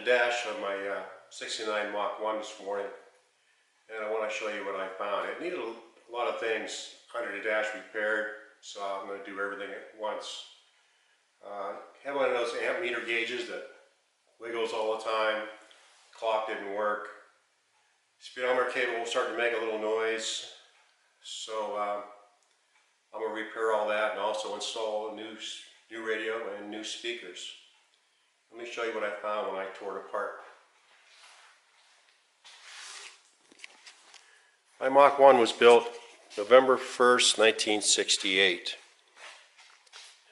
dash of my 69 Mach 1 this morning, and I want to show you what I found. It needed a lot of things under the dash repaired, so I'm going to do everything at once. Have one of those amp meter gauges that wiggles all the time. Clock didn't work. Speedometer cable was starting to make a little noise, so I'm going to repair all that and also install a new radio and new speakers. Let me show you what I found when I tore it apart. My Mach 1 was built November 1st, 1968.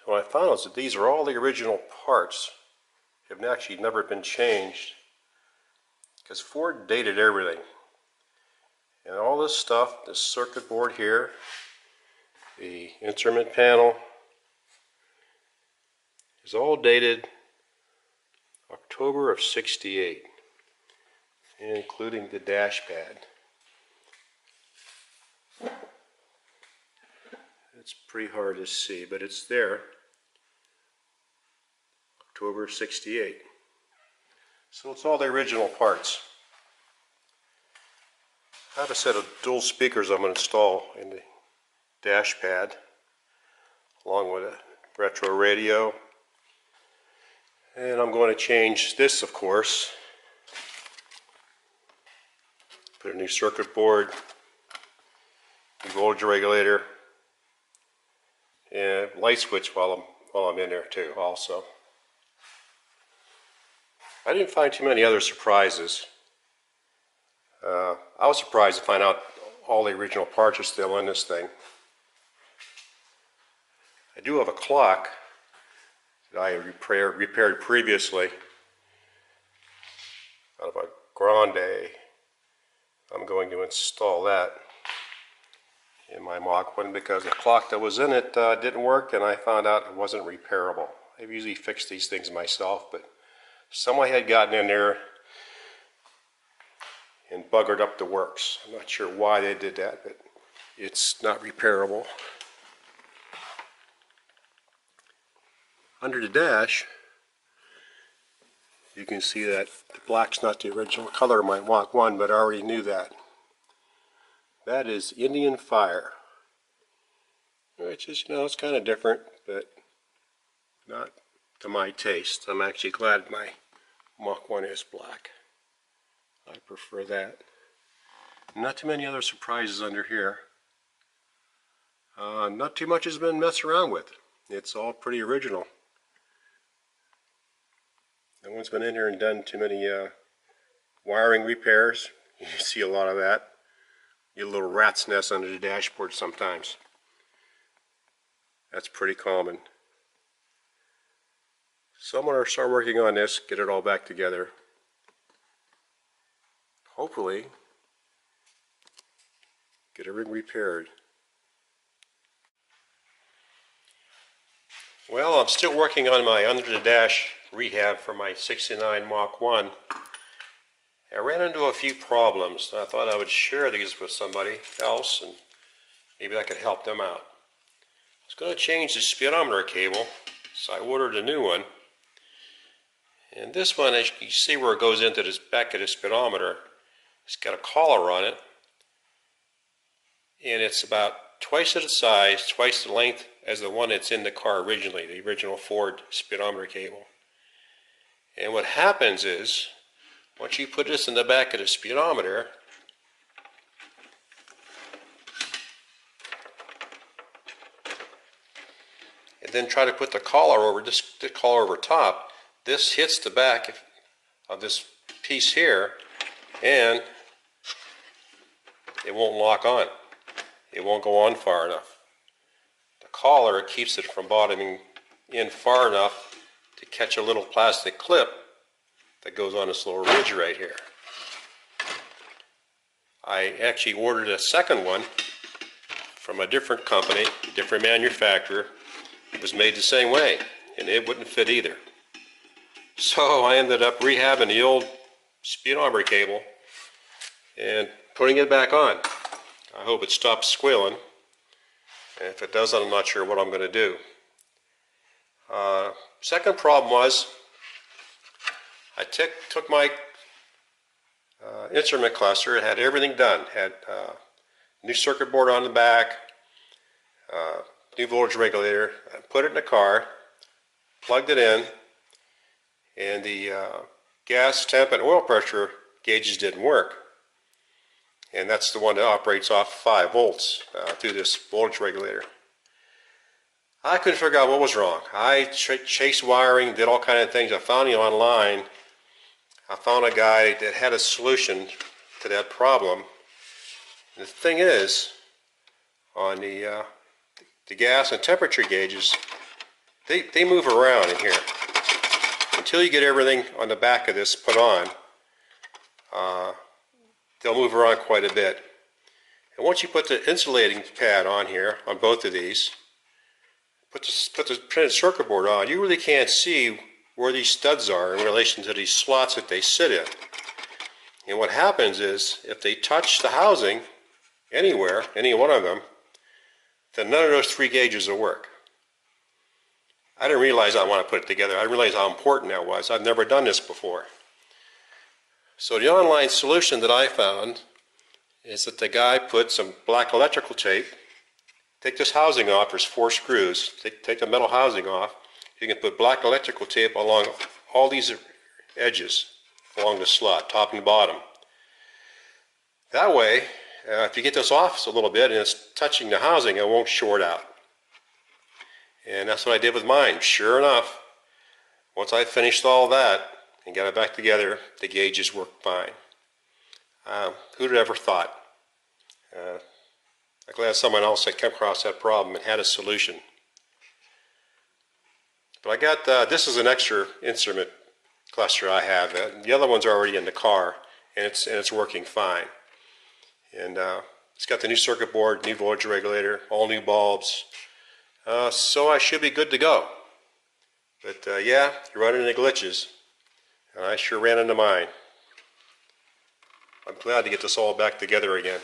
What I found is that these are all the original parts. Have actually never been changed, because Ford dated everything. And all this stuff, this circuit board here, the instrument panel, is all dated October of '68, including the dash pad. It's pretty hard to see, but it's there. October '68. So it's all the original parts. I have a set of dual speakers I'm going to install in the dash pad, along with a retro radio. And I'm going to change this, of course. Put a new circuit board, new voltage regulator, and light switch while I'm in there too also. I didn't find too many other surprises. I was surprised to find out all the original parts are still in this thing. I do have a clock that I repaired previously out of a Grande. I'm going to install that in my Mach 1 because the clock that was in it didn't work, and I found out it wasn't repairable. I've usually fixed these things myself, but somebody had gotten in there and buggered up the works. I'm not sure why they did that, but it's not repairable. Under the dash, you can see that the black's not the original color of my Mach 1, but I already knew that. That is Indian Fire, which is, it's kind of different, but not to my taste. I'm actually glad my Mach 1 is black. I prefer that. Not too many other surprises under here. Not too much has been messed around with. It's all pretty original. No one's been in here and done too many wiring repairs. You see a lot of that. You get a little rat's nest under the dashboard sometimes. That's pretty common. So I'm going to start working on this, get it all back together. Hopefully, get everything repaired. Well, I'm still working on my under the dash rehab for my 69 Mach 1. I ran into a few problems, and I thought I would share these with somebody else, and maybe I could help them out. I was going to change the speedometer cable, so I ordered a new one. And this one, as you can see where it goes into this back of the speedometer, it's got a collar on it, and it's about twice the size, twice the length as the one that's in the car originally, the original Ford speedometer cable. And what happens is, once you put this in the back of the speedometer, and then try to put the collar over the collar over top, this hits the back of this piece here, and it won't lock on. It won't go on far enough. The collar keeps it from bottoming in far enough to catch a little plastic clip that goes on this little ridge right here. I actually ordered a second one from a different company, different manufacturer. It was made the same way, and it wouldn't fit either. So I ended up rehabbing the old speedometer cable and putting it back on. I hope it stops squealing, and if it doesn't, I'm not sure what I'm going to do. Second problem was I took my instrument cluster. It had everything done. It had new circuit board on the back, new voltage regulator. I put it in the car, plugged it in, and the gas, temp, and oil pressure gauges didn't work. And that's the one that operates off 5 volts through this voltage regulator. I couldn't figure out what was wrong. I chased wiring, did all kinds of things. I found it online. I found a guy that had a solution to that problem. And the thing is, on the gas and temperature gauges, they move around in here. Until you get everything on the back of this put on, they'll move around quite a bit. And once you put the insulating pad on here, on both of these, put the printed circuit board on, you really can't see where these studs are in relation to these slots that they sit in. And what happens is, if they touch the housing anywhere, any one of them, then none of those 3 gauges will work. I didn't realize I want to put it together. I didn't realize how important that was. I've never done this before. So the online solution that I found is that the guy put some black electrical tape. Take this housing off. There's 4 screws. Take the metal housing off. You can put black electrical tape along all these edges along the slot, top and bottom. That way, if you get this off a little bit and it's touching the housing, it won't short out. And that's what I did with mine. Sure enough, once I finished all that and got it back together, the gauges worked fine. Who'd have ever thought? I'm glad someone else had come across that problem and had a solution. But I got, this is an extra instrument cluster I have. The other one's already in the car, and it's working fine. And it's got the new circuit board, new voltage regulator, all new bulbs. So I should be good to go. But yeah, you run into glitches. And I sure ran into mine. I'm glad to get this all back together again.